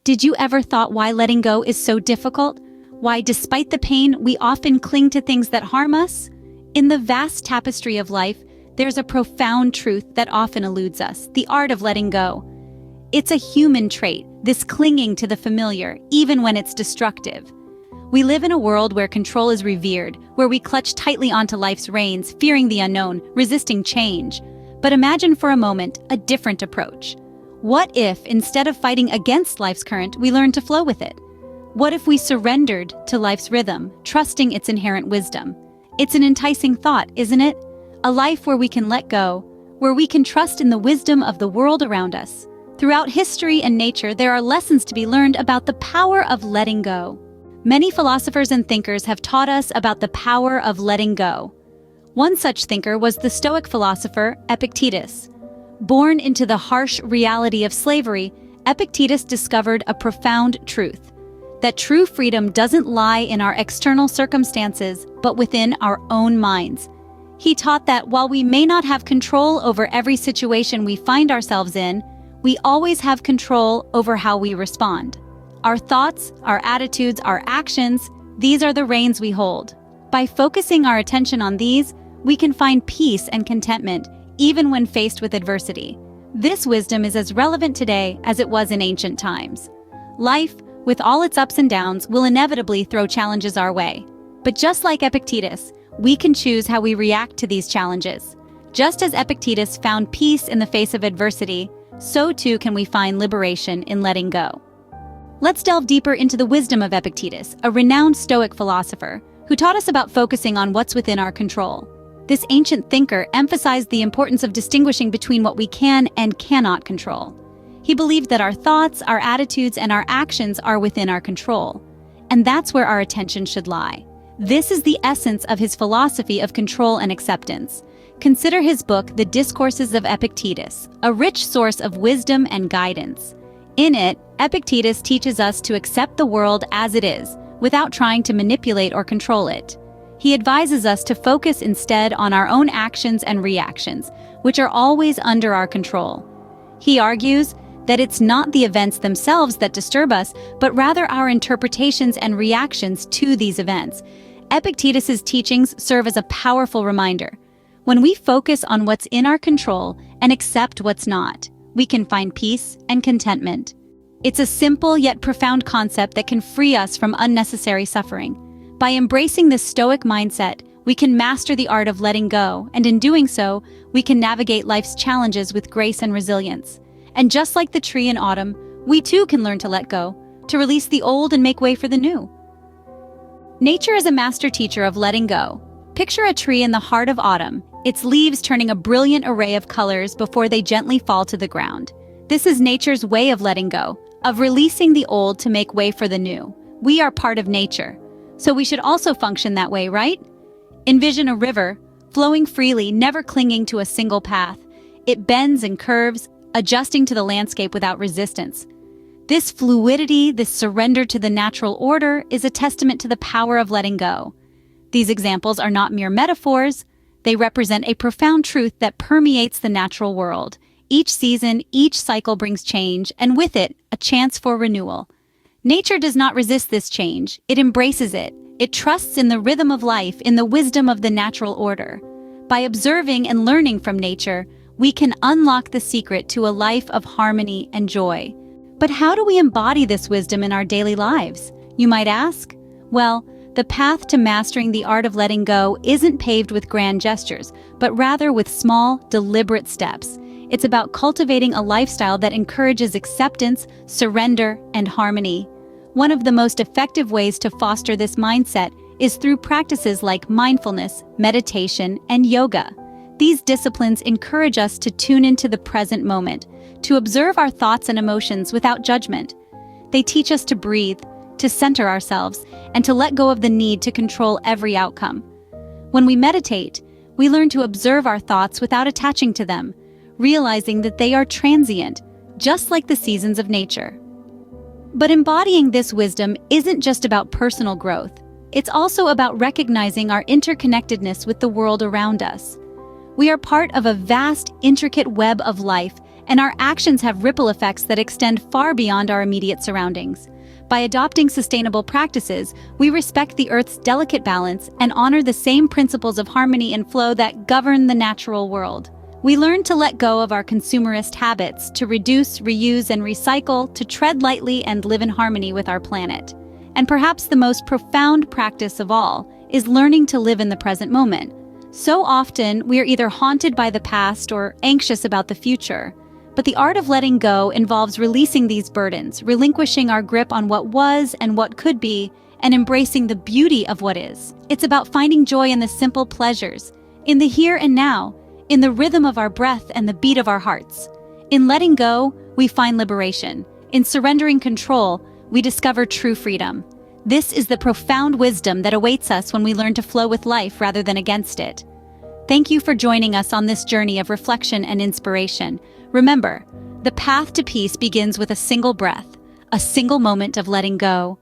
Did you ever thought why letting go is so difficult? Why, despite the pain, we often cling to things that harm us? In the vast tapestry of life, there's a profound truth that often eludes us: the art of letting go. It's a human trait, this clinging to the familiar, even when it's destructive. We live in a world where control is revered, where we clutch tightly onto life's reins, fearing the unknown, resisting change. But imagine for a moment a different approach. What if, instead of fighting against life's current, we learned to flow with it? What if we surrendered to life's rhythm, trusting its inherent wisdom? It's an enticing thought, isn't it? A life where we can let go, where we can trust in the wisdom of the world around us. Throughout history and nature, there are lessons to be learned about the power of letting go. Many philosophers and thinkers have taught us about the power of letting go. One such thinker was the Stoic philosopher Epictetus. Born into the harsh reality of slavery, Epictetus discovered a profound truth: that true freedom doesn't lie in our external circumstances, but within our own minds. He taught that while we may not have control over every situation we find ourselves in, we always have control over how we respond. Our thoughts, our attitudes, our actions, these are the reins we hold. By focusing our attention on these, we can find peace and contentment, even when faced with adversity. This wisdom is as relevant today as it was in ancient times. Life, with all its ups and downs, will inevitably throw challenges our way. But just like Epictetus, we can choose how we react to these challenges. Just as Epictetus found peace in the face of adversity, so too can we find liberation in letting go. Let's delve deeper into the wisdom of Epictetus, a renowned Stoic philosopher, who taught us about focusing on what's within our control. This ancient thinker emphasized the importance of distinguishing between what we can and cannot control. He believed that our thoughts, our attitudes, and our actions are within our control. And that's where our attention should lie. This is the essence of his philosophy of control and acceptance. Consider his book, The Discourses of Epictetus, a rich source of wisdom and guidance. In it, Epictetus teaches us to accept the world as it is, without trying to manipulate or control it. He advises us to focus instead on our own actions and reactions, which are always under our control. He argues that it's not the events themselves that disturb us, but rather our interpretations and reactions to these events. Epictetus's teachings serve as a powerful reminder. When we focus on what's in our control and accept what's not, we can find peace and contentment. It's a simple yet profound concept that can free us from unnecessary suffering. By embracing this Stoic mindset, we can master the art of letting go, and in doing so, we can navigate life's challenges with grace and resilience. And just like the tree in autumn, we too can learn to let go, to release the old and make way for the new. Nature is a master teacher of letting go. Picture a tree in the heart of autumn, its leaves turning a brilliant array of colors before they gently fall to the ground. This is nature's way of letting go, of releasing the old to make way for the new. We are part of nature, so we should also function that way, right? Envision a river, flowing freely, never clinging to a single path. It bends and curves, adjusting to the landscape without resistance. This fluidity, this surrender to the natural order, is a testament to the power of letting go. These examples are not mere metaphors. They represent a profound truth that permeates the natural world. Each season, each cycle brings change, and with it, a chance for renewal. Nature does not resist this change. It embraces it. It trusts in the rhythm of life, in the wisdom of the natural order. By observing and learning from nature, we can unlock the secret to a life of harmony and joy. But how do we embody this wisdom in our daily lives? You might ask? Well, the path to mastering the art of letting go isn't paved with grand gestures, but rather with small, deliberate steps. It's about cultivating a lifestyle that encourages acceptance, surrender, and harmony. One of the most effective ways to foster this mindset is through practices like mindfulness, meditation, and yoga. These disciplines encourage us to tune into the present moment, to observe our thoughts and emotions without judgment. They teach us to breathe, to center ourselves, and to let go of the need to control every outcome. When we meditate, we learn to observe our thoughts without attaching to them, realizing that they are transient, just like the seasons of nature. But embodying this wisdom isn't just about personal growth. It's also about recognizing our interconnectedness with the world around us. We are part of a vast, intricate web of life, and our actions have ripple effects that extend far beyond our immediate surroundings. By adopting sustainable practices, we respect the Earth's delicate balance and honor the same principles of harmony and flow that govern the natural world. We learn to let go of our consumerist habits, to reduce, reuse, and recycle, to tread lightly and live in harmony with our planet. And perhaps the most profound practice of all is learning to live in the present moment. So often, we are either haunted by the past or anxious about the future. But the art of letting go involves releasing these burdens, relinquishing our grip on what was and what could be, and embracing the beauty of what is. It's about finding joy in the simple pleasures, in the here and now, in the rhythm of our breath and the beat of our hearts. In letting go, we find liberation. In surrendering control, we discover true freedom. This is the profound wisdom that awaits us when we learn to flow with life rather than against it. Thank you for joining us on this journey of reflection and inspiration. Remember, the path to peace begins with a single breath, a single moment of letting go,